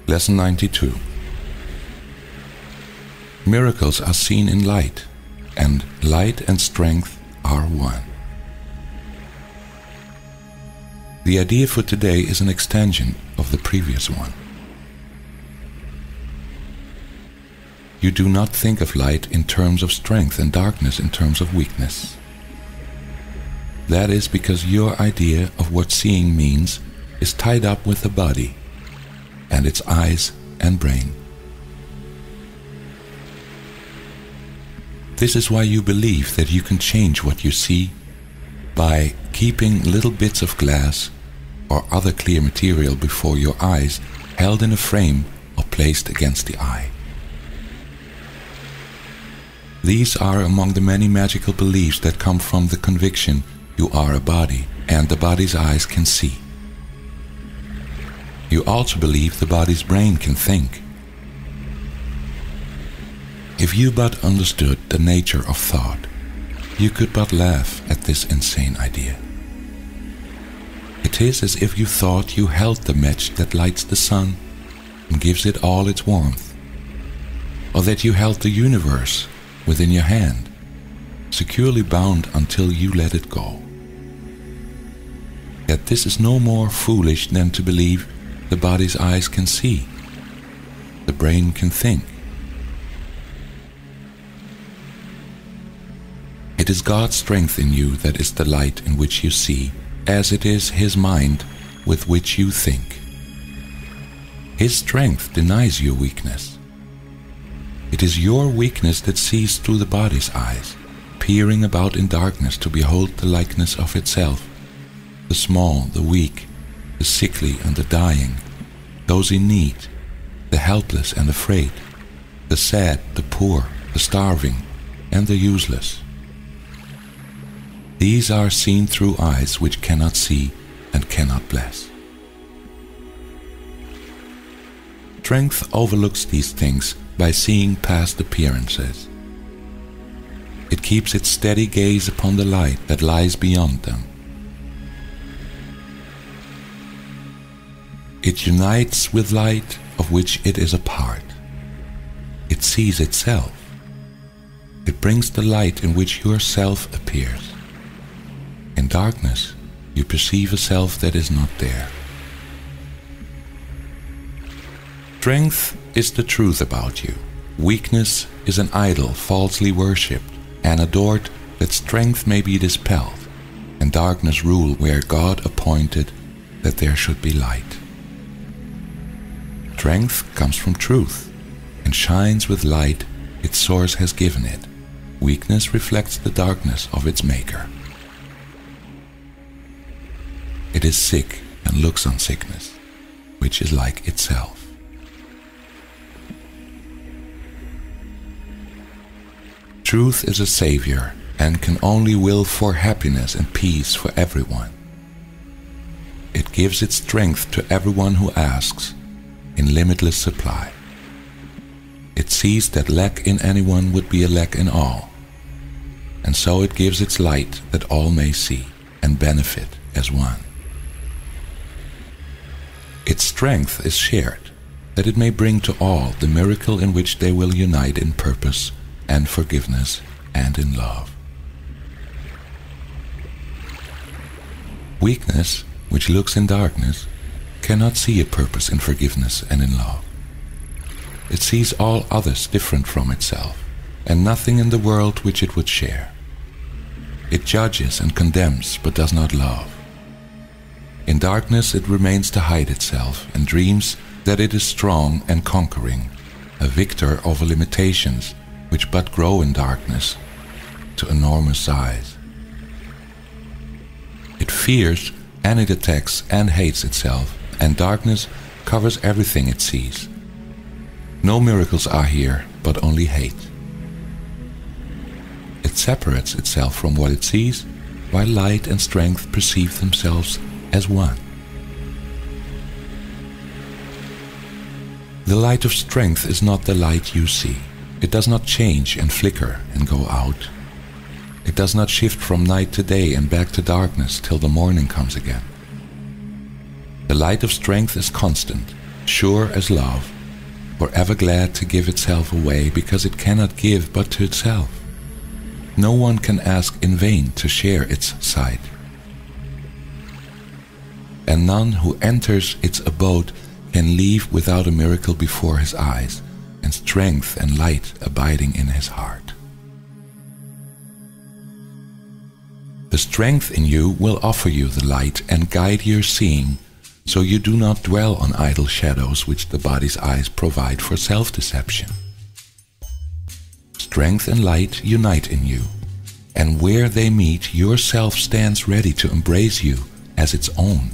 Lesson 92. Miracles are seen in light, and light and strength are one. The idea for today is an extension of the previous one. You do not think of light in terms of strength and darkness in terms of weakness. That is because your idea of what seeing means is tied up with the body and its eyes and brain. This is why you believe that you can change what you see by keeping little bits of glass or other clear material before your eyes held in a frame or placed against the eye. These are among the many magical beliefs that come from the conviction you are a body and the body's eyes can see. You also believe the body's brain can think. If you but understood the nature of thought, you could but laugh at this insane idea. It is as if you thought you held the match that lights the sun and gives it all its warmth, or that you held the universe within your hand, securely bound until you let it go. Yet this is no more foolish than to believe the body's eyes can see, the brain can think. It is God's strength in you that is the light in which you see, as it is His mind with which you think. His strength denies your weakness. It is your weakness that sees through the body's eyes, peering about in darkness to behold the likeness of itself, the small, the weak, the sickly and the dying, those in need, the helpless and afraid, the sad, the poor, the starving, and the useless. These are seen through eyes which cannot see and cannot bless. Strength overlooks these things by seeing past appearances. It keeps its steady gaze upon the light that lies beyond them. It unites with light of which it is a part. It sees itself. It brings the light in which yourself appears. In darkness, you perceive a self that is not there. Strength is the truth about you. Weakness is an idol falsely worshipped and adored that strength may be dispelled and darkness rule where God appointed that there should be light. Strength comes from truth and shines with light its source has given it. Weakness reflects the darkness of its maker. It is sick and looks on sickness, which is like itself. Truth is a savior and can only will for happiness and peace for everyone. It gives its strength to everyone who asks, in limitless supply. It sees that lack in anyone would be a lack in all, and so it gives its light that all may see and benefit as one. Its strength is shared, that it may bring to all the miracle in which they will unite in purpose and forgiveness and in love. Weakness, which looks in darkness, cannot see a purpose in forgiveness and in love. It sees all others different from itself, and nothing in the world which it would share. It judges and condemns, but does not love. In darkness it remains to hide itself, and dreams that it is strong and conquering, a victor over limitations which but grow in darkness to enormous size. It fears and it attacks and hates itself, and darkness covers everything it sees. No miracles are here, but only hate. It separates itself from what it sees, while light and strength perceive themselves as one. The light of strength is not the light you see. It does not change and flicker and go out. It does not shift from night to day and back to darkness till the morning comes again. The light of strength is constant, sure as love, forever glad to give itself away because it cannot give but to itself. No one can ask in vain to share its sight. And none who enters its abode can leave without a miracle before his eyes, and strength and light abiding in his heart. The strength in you will offer you the light and guide your seeing, so you do not dwell on idle shadows which the body's eyes provide for self-deception. Strength and light unite in you, and where they meet, your self stands ready to embrace you as its own.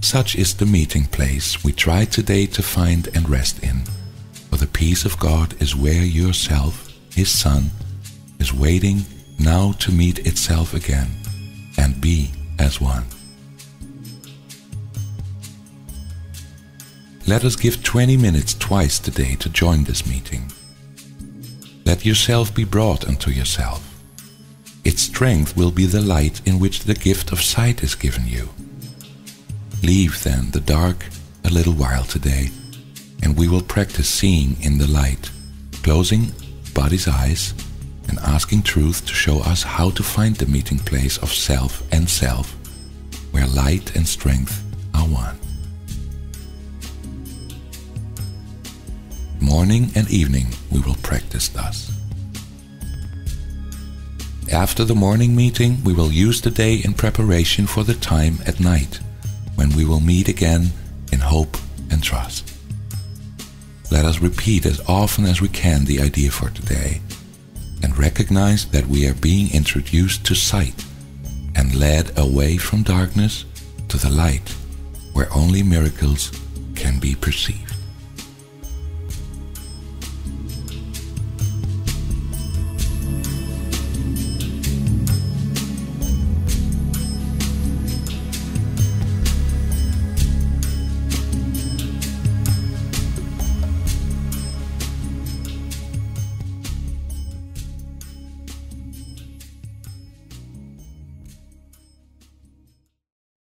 Such is the meeting place we try today to find and rest in, for the peace of God is where yourself, His Son, is waiting now to meet itself again and be as one. Let us give 20 minutes twice today to join this meeting. Let yourself be brought unto yourself. Its strength will be the light in which the gift of sight is given you. Leave then the dark a little while today, and we will practice seeing in the light, closing the body's eyes and asking truth to show us how to find the meeting place of self and self, where light and strength are one. Morning and evening we will practice thus. After the morning meeting, we will use the day in preparation for the time at night, when we will meet again in hope and trust. Let us repeat as often as we can the idea for today, and recognize that we are being introduced to sight and led away from darkness to the light, where only miracles can be perceived.